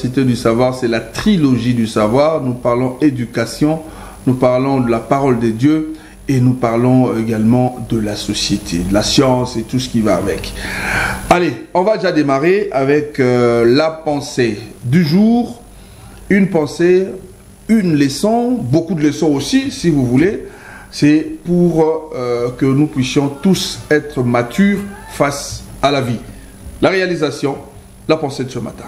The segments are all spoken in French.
Cité du Savoir, c'est la trilogie du savoir. Nous parlons éducation, nous parlons de la parole de Dieu et nous parlons également de la société, de la science et tout ce qui va avec. Allez, on va déjà démarrer avec la pensée du jour. Une pensée, une leçon, beaucoup de leçons aussi, si vous voulez. C'est pour que nous puissions tous être matures face à la vie. La réalisation, la pensée de ce matin.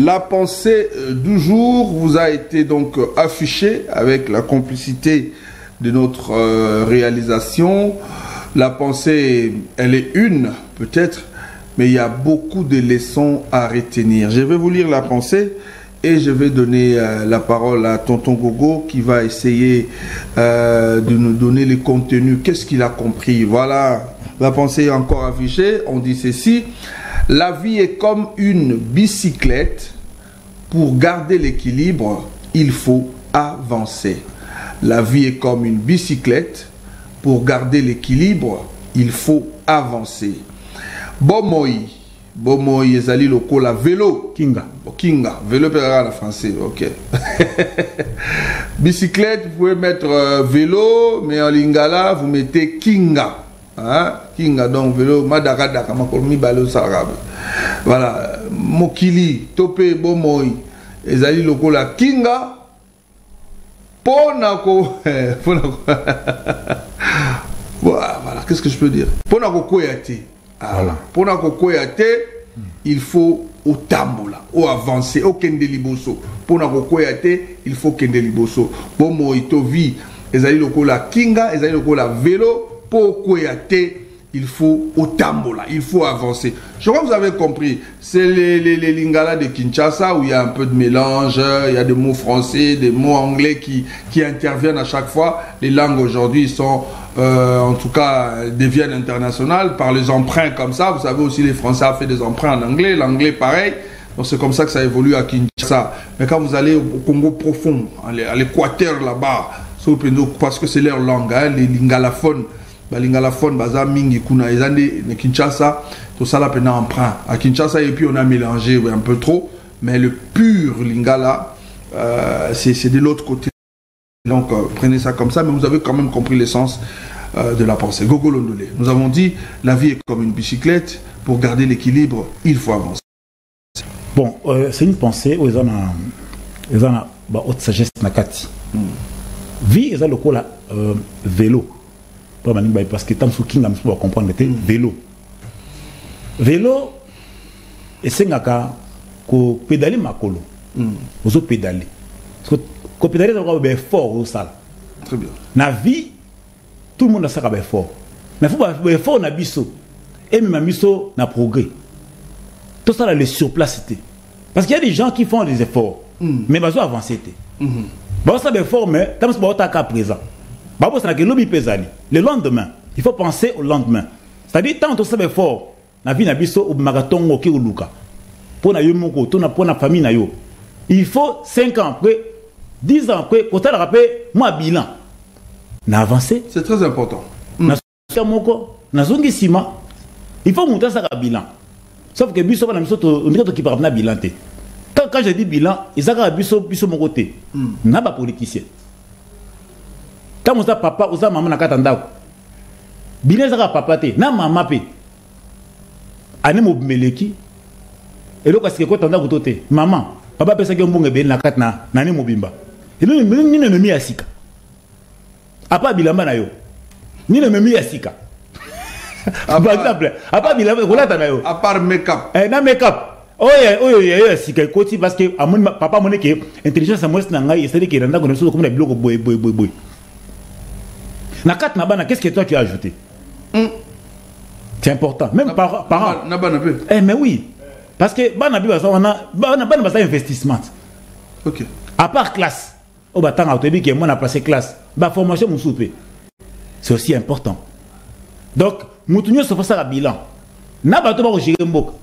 La pensée du jour vous a été donc affichée avec la complicité de notre réalisation. La pensée, elle est une, peut-être, mais il y a beaucoup de leçons à retenir. Je vais vous lire la pensée et je vais donner la parole à Tonton Gogo qui va essayer de nous donner les contenus. Qu'est-ce qu'il a compris? Voilà, la pensée est encore affichée. On dit ceci: la vie est comme une bicyclette. Pour garder l'équilibre, il faut avancer. La vie est comme une bicyclette. Pour garder l'équilibre, il faut avancer. Bomoi. Bomoi, ezali lokola vélo. Kinga. Kinga. Vélo en français. Ok. Bicyclette, vous pouvez mettre vélo, mais en lingala, vous mettez kinga. Hein? Kinga, donc vélo. Madarada, kamakolmi balo sarabe. Voilà. Mokili, topé, bomoi. Ezali lokola kinga. Ponako. Voilà, qu'est-ce que je peux dire? Ponako koyate. Voilà. Ponako koyate, il faut au tambola, au avancer, au kende liboso. Ponako koyate, il faut kende liboso. Bomo itovi, ezali lokola kinga, ezali lokola vélo, po koyate. Il faut au tambola, il faut avancer. Je crois que vous avez compris. C'est les lingala de Kinshasa où il y a un peu de mélange, il y a des mots français, des mots anglais qui interviennent à chaque fois. Les langues aujourd'hui sont, en tout cas, deviennent internationales par les emprunts comme ça. Vous savez aussi, les Français ont fait des emprunts en anglais, l'anglais pareil. Donc c'est comme ça que ça évolue à Kinshasa. Mais quand vous allez au Congo profond, à l'Équateur là-bas, parce que c'est leur langue, hein, les lingalaphones. Lingalaphone baza mingi kuna ezande ne Kinshasa tout ça là pendant emprunt à Kinshasa et puis on a mélangé un peu trop mais le pur lingala c'est de l'autre côté donc prenez ça comme ça mais vous avez quand même compris l'essence de la pensée. Gogo Londole, nous avons dit la vie est comme une bicyclette, pour garder l'équilibre il faut avancer. Bon, c'est une pensée où ils ont haute sagesse nakati. Vie, ils ont le coup là, vélo. Parce que tant que nous va comprendre que vélo. Vélo, et c'est que pédaler makolo. Vous avez pédaler. Parce que pédaler, c'est fort au sale. Très bien. Dans la vie, tout le monde a ça qui est fort. Mais il faut être fort dans le biseau. Et même dans le biseau, dans le progrès. Tout ça, le surplacité. Parce qu'il y a des gens qui font des efforts, mais ils doivent avancer. Bon, ça est fort, mais tant que c'est pas présent. Le lendemain, il faut penser au lendemain. C'est-à-dire, tant que ça est fort, dans la vie, dans le biseau, au marathon, au luka. Pour la famille, il faut 5 ans après, 10 ans après, quand on rappelle, moi, bilan. Na avancé. C'est très important. Il faut monter ça à bilan. Sauf que biso na miso on dit qui parle na bilan té. Quand je dis bilan, ils ont biso mon côté. Na pas politicien. Quand on a papa, on a maman na katanda. Bilan ça papa té, na maman pe. Ani mo meleki. Et là parce que quand on a côté, maman, papa pesa que mbonge be na katna, na ni mobimba. Et nous ni ne mi asika. Apa bilan na yo. Ni ne mi asika. Par exemple, à part make-up. Na make-up. C'est quelque chose parce que papa mon que intelligence à moi c'est nanga c'est que renda comme ça comme des blocs boy. Na kat na bana qu'est-ce que toi tu as ajouté? C'est important. Même parents. Mais oui. Parce que bana bi on a investissement. OK. À part classe. Au batang autobi que moi on a placé classe. Ba formation mon soupé. C'est aussi important. Donc, nous se faisons un bilan. Nous avons un Dans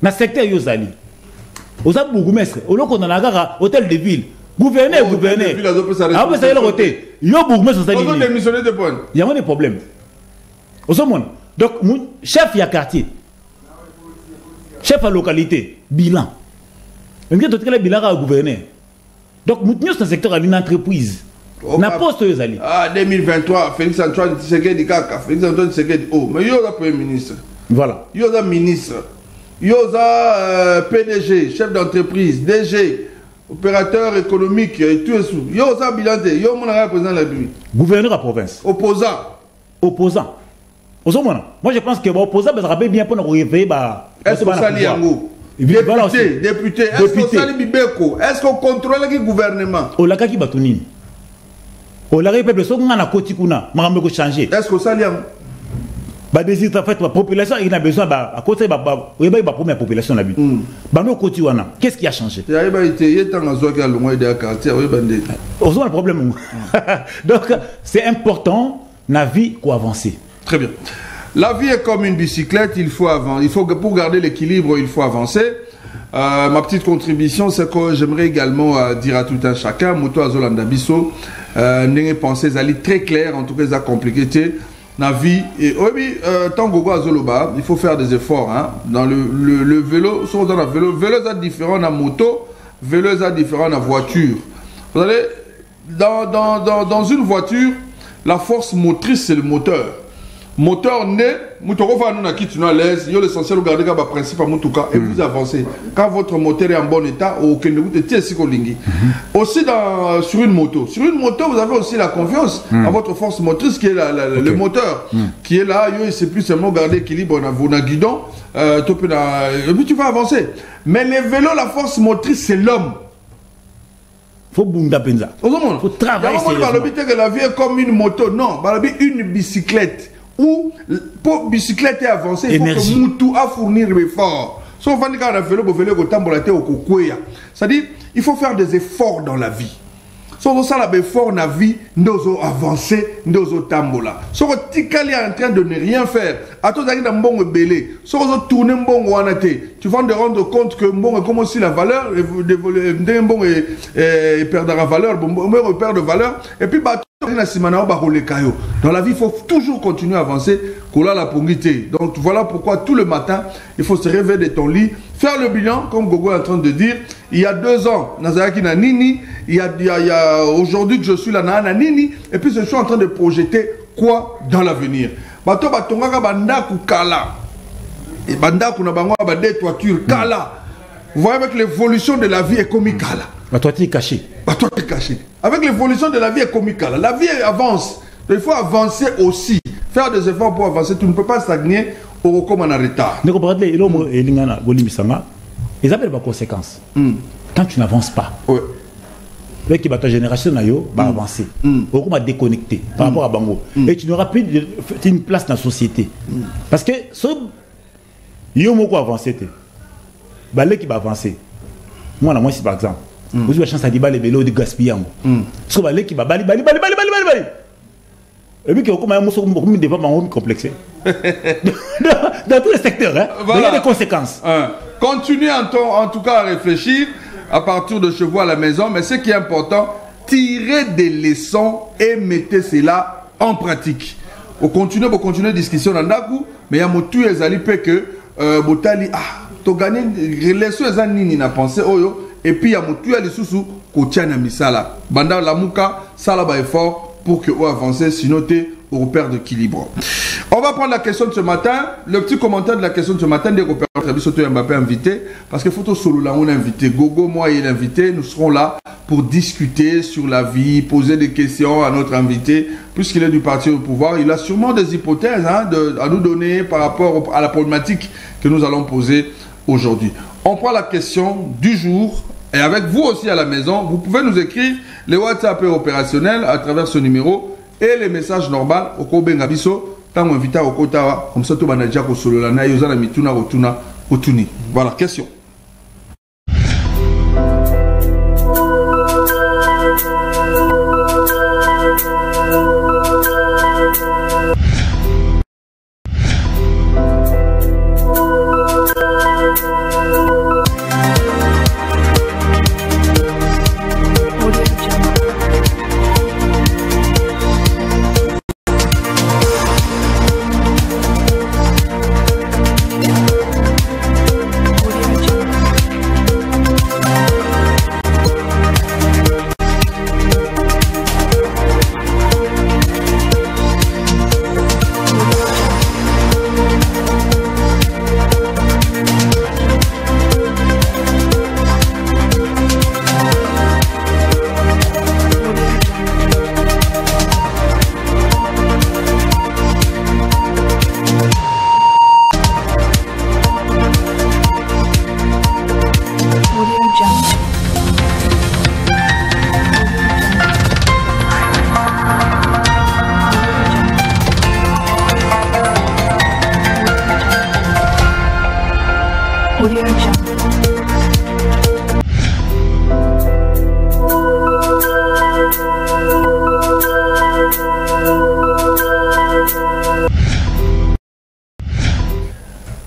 le secteur Yozali. Nous avons beaucoup de on a un hôtel de ville. Gouverneur. Il y a des problèmes. Donc, chef de quartier. Chef de localité. Bilan. Il y a un bilan à gouverneur. Donc, nous sommes dans le secteur d'une entreprise. Na poste Yozali. 2023, Félix Antoine Tshisekedi Kaka, Félix Antoine Tshisekedi mais il y a le premier ministre. Voilà. Il y a le ministre. Il y a PDG, chef d'entreprise, DG, opérateur économique et tout ça. Il y a le bilan, il y a le président de la République. Gouverneur à province. Opposant. Moi je pense que l'opposant va se bien pour nous réveiller. Est-ce que ça liango? Député. Est-ce que ça libéco? Est-ce qu'on contrôle le gouvernement? Olaka qui batunini. Olaka peuple so ngana koti kuna, makambo ko changer. Est-ce que ça liango? Ba désir en fait la population il a besoin à côté ba première population na bi. Ba no koti wana. Qu'est-ce qui a changé? Il a été tant azo ka longo de quartier oui bande. Ozo le problème. Donc c'est important na vie ko avancer. Très bien. La vie est comme une bicyclette, il faut avancer. Pour garder l'équilibre, il faut avancer. Ma petite contribution, c'est que j'aimerais également dire à tout un chacun, Moto Azolanda Bisso, n'ayez pensé, ça très clair, en tout cas, ça compliqué. La vie, et oui, tant Gogo Azoloba, il faut faire des efforts. Hein. Dans le vélo, sur dans le vélo est différent de la moto, vélo est différent de la voiture. Vous allez, dans une voiture, la force motrice, c'est le moteur. Moteur né, à l'aise, il y a l'essentiel de garder le principe à Moutouka et vous avancez. Quand votre moteur est en bon état, aussi sur une moto. Sur une moto, vous avez aussi la confiance à votre force motrice qui est le moteur, qui est là, c'est plus seulement garder l'équilibre dans le guidon, et puis tu vas avancer. Mais les vélos, la force motrice, c'est l'homme. Faut travailler. La vie est comme une moto, non, une bicyclette. Ou pour bicyclette avancer, il faut que Moutou a fournir l'effort. Sauf que quand on a vélo, c'est-à-dire il faut faire des efforts dans la vie. Sauf ça, l'effort dans la vie, nous avancer, nous tambola. Sauf que Tikali est en train de ne rien faire. À tout d'un bon belé. Sauf que tourner un bon wanate. Tu vas te rendre compte que bon comme aussi la valeur, d'un bon et perdre la valeur, bon perd de valeur. Et puis bah dans la vie, il faut toujours continuer à avancer. Donc voilà pourquoi tout le matin, il faut se réveiller de ton lit, faire le bilan, comme Gogo est en train de dire. Il y a 2 ans, Nazaraki na Nini, il y a aujourd'hui que je suis là, na Nini, et puis je suis en train de projeter quoi dans l'avenir. Bato batongaka bandaku kala. Et bandaku na bango ba des toitures kala. Vous voyez, avec l'évolution de la vie économique, là. Bah, toi, tu es caché. Bah, toi, tu es caché. Avec l'évolution de la vie économique, là, la vie avance. Il faut avancer aussi. Faire des efforts pour avancer. Tu ne peux pas stagner au comme en retard. Ne comprenez pas, l'homme et l'ingana, Golimisanga, ils appellent les conséquences. Quand tu n'avances pas, avec ta génération va avancer. Beaucoup va déconnecter par rapport à Bango. Et tu n'auras plus une place dans la société. Parce que ce il y a beaucoup avancé. Balé qui va avancer. Moi, moi, si par exemple, vous avez la chance à dire les vélos de gaspiller. Parce que balé qui va bali. Et puis, il y a beaucoup de développement complexe. Dans tous les secteurs, hein, voilà. Il y a des conséquences. Continuez en tout cas à réfléchir à partir de chez vous à la maison, mais ce qui est important, tirez des leçons et mettez cela en pratique. Vous continuez la discussion dans Naku, mais il y a motu ezali pe que botali to gagner les leçons ezani na penser oyo et puis il y a motu ali susu ko tiana misala. Banda la muka sala ba effort pour que vous avancez, sinon tu au repère d'équilibre. On va prendre la question de ce matin, le petit commentaire de la question de ce matin, dès qu'on peut être Mbappé invité, parce que photo solo là, on a invité Gogo, moi et l'invité, nous serons là pour discuter sur la vie, poser des questions à notre invité, puisqu'il est du parti au pouvoir, il a sûrement des hypothèses à nous donner par rapport à la problématique que nous allons poser aujourd'hui. On prend la question du jour. Et avec vous aussi à la maison, vous pouvez nous écrire les WhatsApp opérationnels à travers ce numéro et les messages normaux au Kobe Ngabiso, tant qu'on invite au Kotawa, comme ça tout le monde a déjà solo la na yozana mituna rotuna otuni. Voilà, question.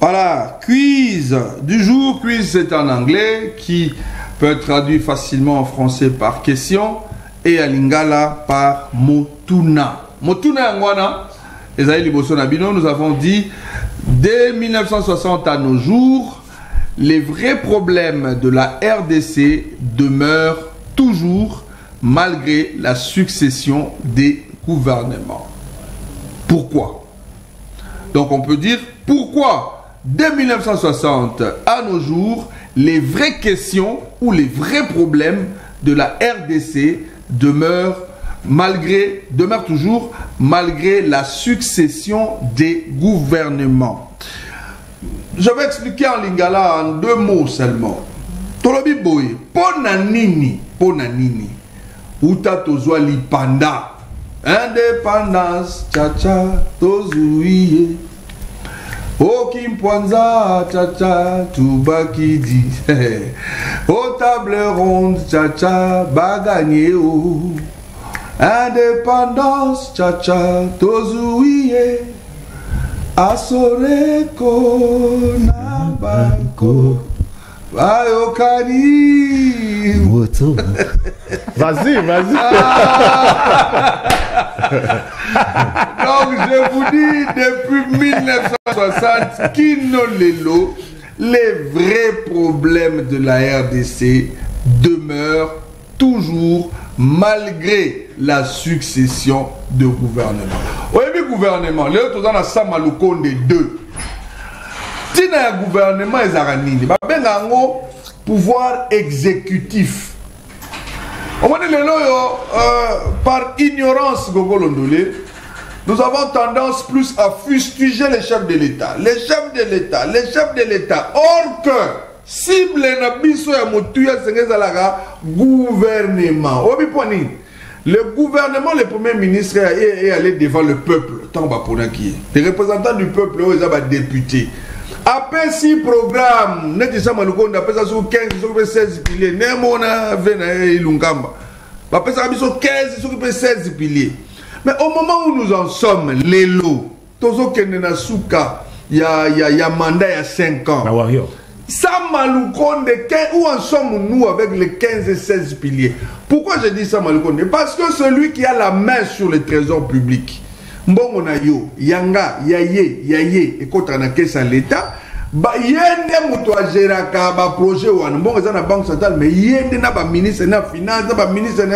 Voilà, quiz du jour. Quiz, c'est en anglais qui peut être traduit facilement en français par question et à lingala par motuna. Motuna ngwana, Esaïe Liboso Nabino, nous avons dit dès 1960 à nos jours, les vrais problèmes de la RDC demeurent toujours malgré la succession des gouvernements. Pourquoi? Donc on peut dire pourquoi dès 1960 à nos jours, les vraies questions ou les vrais problèmes de la RDC demeurent toujours malgré la succession des gouvernements. Je vais expliquer en lingala en 2 mots seulement. Tolobi boye, ponanini, uta tozwa lipanda, indépendance, tcha tozuiye. Okimpwanza, tcha tubakidi. Au table ronde, tcha baganye o. Indépendance, tcha tozuiye. Asoreko na banko. Ayokani. Moto. Vas-y. Donc je vous dis, depuis 1960, Kino Lelo, les vrais problèmes de la RDC demeurent toujours malgré la succession de gouvernements. Oui, mais gouvernement, les autres dans la Samaloukonde 2. tina ya gouvernement ezaka nini babenga yango pouvoir exécutif. Au moment de par ignorance Gogolo Ndolé, nous avons tendance plus à fustiger les chefs de l'État. Les chefs de l'État, les chefs de l'État. Or que, cible na biso ya motuya sengezalaga gouvernement. Le gouvernement, le premier ministre est allé devant le peuple. Tant pour qui les représentants du peuple, ils ont des députés. Après 6 programmes, nous avons 15, 16 piliers. Nous avons 15, 16 piliers. Mais au moment où nous en sommes, les lots, Tozo Kenenasuka, il y a mandat il y a 5 ans. Ça Maloukonde, où en sommes-nous avec les 15 et 16 piliers? Pourquoi je dis ça Maloukonde? Parce que celui qui a la main sur le trésor public, Mbongo na yo, Yanga, Yaye, et quand on a caisse à l'État, yende muto ageraka ba projet wana mbongo za na banque centrale mais yende na ba ministre na finance na ba ministre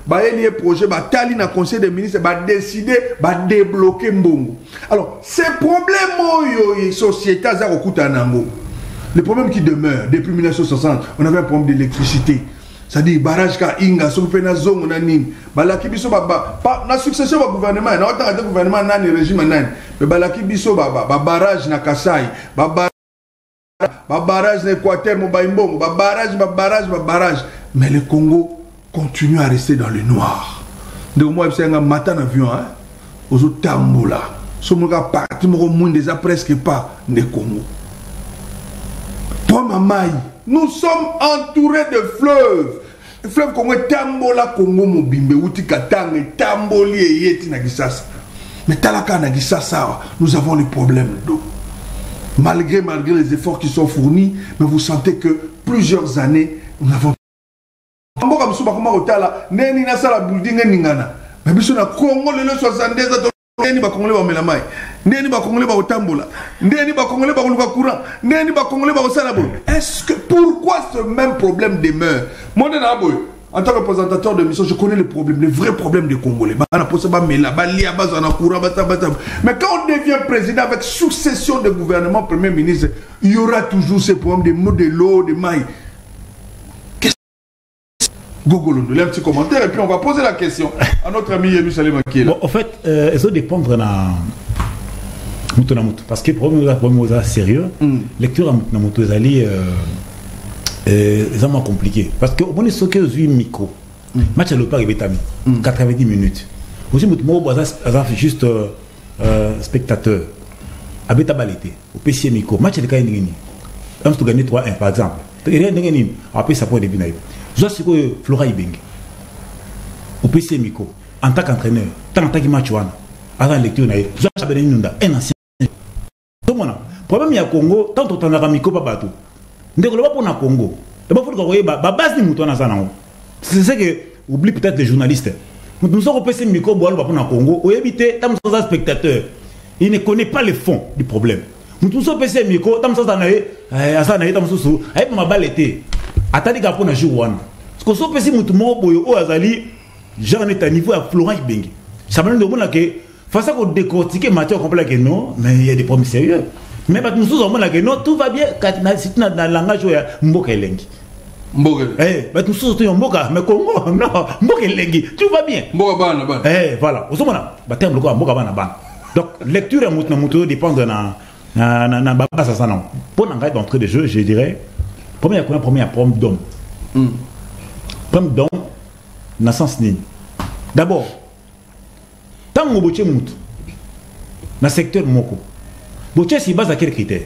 ba yeli projet ba tali na conseil des ministres ba décider ba débloquer mbongo. Alors ces problèmes yo société za kokuta nango, les problèmes qui demeurent depuis 1960, on avait un problème d'électricité. C'est-à-dire barrage ka inga s'occuper na zongo na nini balaki biso na succession ba gouvernement na autant de gouvernement nani régime nani mais balaki biso barrage na Kasai barrage na Équateur mo baimbongo barrage mais le Congo continue à rester dans le noir. De moi c'est un matin avion hein aux tambola somo ka parti mo monde déjà presque pas de Congo. Pour mamai nous sommes entourés de fleuves. Le fleuve Congo Tambola Congo Mobimbe Uti Katang et Tamboli et Yeti Nagisasa. Mais Talaka Nagisasa, nous avons les problèmes d'eau. Malgré les efforts qui sont fournis, mais vous sentez que plusieurs années, nous avons. Mais bisou na Congo le 72 ndeni ba Congolais ba melamai ndeni ba Congolais ba otambola ndeni ba Congolais ba koluka courant ndeni ba Congolais ba osala bo. Est-ce que pourquoi ce même problème demeure? Mon en tant que représentateur de mission, je connais les problèmes, les vrais problèmes des Congolais. Mais quand on devient président avec succession de gouvernement, premier ministre, il y aura toujours ces problèmes de mots de l'eau, de mailles. Google, nous un petit commentaire et puis on va poser la question à notre ami Yémi Salema qui est là. Bon, en fait, il faut dépendre de Moutonamout. Parce que le problème est sérieux. Lecture à Moutonamout, c'est moins compliqué. Parce que au moins, ce que j'ai micro, match à l'opéra est 90 minutes. Aussi, Moutonamout, c'est juste spectateur. À Beta Balete, au PC micro, match à l'Ekaïnini. On peut gagner 3-1 par exemple. Rien de gagner. Après, ça peut être bien. Je sais que Flora Ibeng, au PC Miko, en tant qu'entraîneur, tant que match, à la lecture, je sais un ancien. Donc, le problème il y a Congo, tant que tu as un Miko, pas tout. Dès que le Congo, il faut que vous base de Moutouana. C'est ce que oublie peut-être les journalistes. Nous sommes au PC Miko, pour le Congo, où éviter, tant que spectateur, il ne connaît pas le fond du problème. Nous sommes au PC Miko, tant que attendez qu'après on a joué one. Parce que si on peut au Azali, j'en ai un niveau à Florent Ibenge. Ça me demande que face à qu'on décortique matière complet que non, mais il y a des problèmes sérieux. Mais nous sommes là que non, tout va bien quand c'est dans le langage où il y a Mboka Elengi. Mboka. Mais nous sommes en Mboka, mais Congo, non, Mboka Elengi, tout va bien. Mboka Bana Bana. Voilà. Au moment là, terme Mboka Bana Bana. Donc lecture à Moutonamout dépend de na baba ça non. Pour l'enquête d'entrée de jeu, je dirais premier problème d'homme. Problème d'homme, dans le sens ni. D'abord, tant que vous avez dans le secteur Moko, vous avez base à quels critères?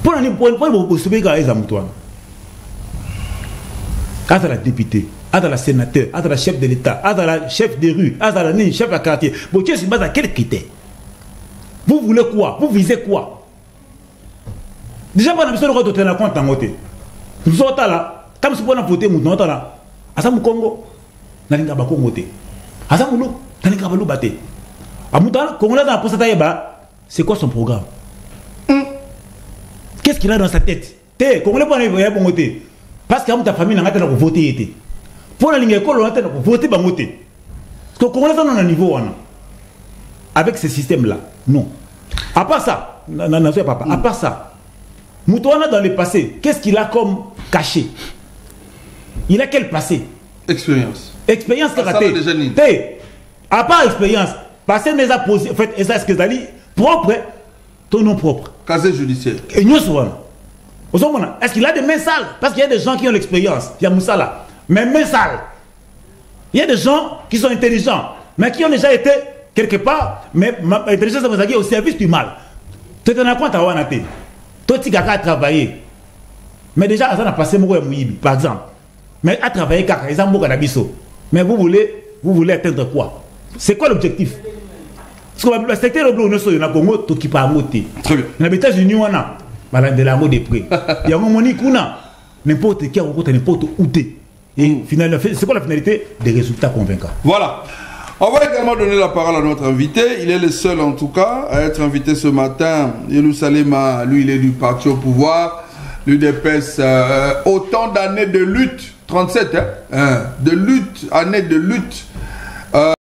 Pour vous soumettre à Ezamoutoine, à la députée, à la sénateur, à la chef de l'État, à la chef de rue, à la chef de quartier, vous avez base à quels critères? Vous voulez quoi? Vous visez quoi? Déjà, pas besoin de tenir compte en côté. Nous sommes là, comme si on a voté, nous sommes là. Asam Congo, n'allez pas Congo. Asam Moulou, n'allez pas le battre. Amoutan, Congo là dans la poste c'est quoi son programme? Qu'est-ce qu'il a dans sa tête? Congo là pas bon côté. Parce que ta famille n'a pas voté. Pour la ligne école, on a voté par voter. Parce que Congo là dans un niveau avec ce système là, non. À part ça. papa. À part ça, Moutouana dans le passé, qu'est-ce qu'il a comme caché? Il a quel passé? Expérience. Expérience qu'il a raté. À part expérience, passé n'est pas posé. En fait, est-ce que ça dit propre, ton nom propre. Casier judiciaire. Et nous souvent. Est-ce qu'il a des mains sales? Parce qu'il y a des gens qui ont l'expérience. Il y a Moussa là. Mais mains sales. Il y a des gens qui sont intelligents, mais qui ont déjà été quelque part, mais l'intelligence est au service du mal. Tu te rends compte à Wanate. Toi, tu as travaillé. Mais déjà, ça a passé par exemple. Mais à travailler, mais vous voulez atteindre quoi? C'est quoi l'objectif? Parce que le secteur de l'Union Soyo, tout qui pas monter. Très bien. Les États-Unis, on a de la mode des prix. Il y a un moment où n'importe qui a n'importe où. Et finalement, c'est quoi la finalité? Des résultats convaincants. Voilà. On va également donner la parole à notre invité. Il est le seul, en tout cas, à être invité ce matin. Yelou Salema, lui, il est du parti au pouvoir. L'UDPS, autant d'années de lutte, 37, hein, de lutte, années de lutte.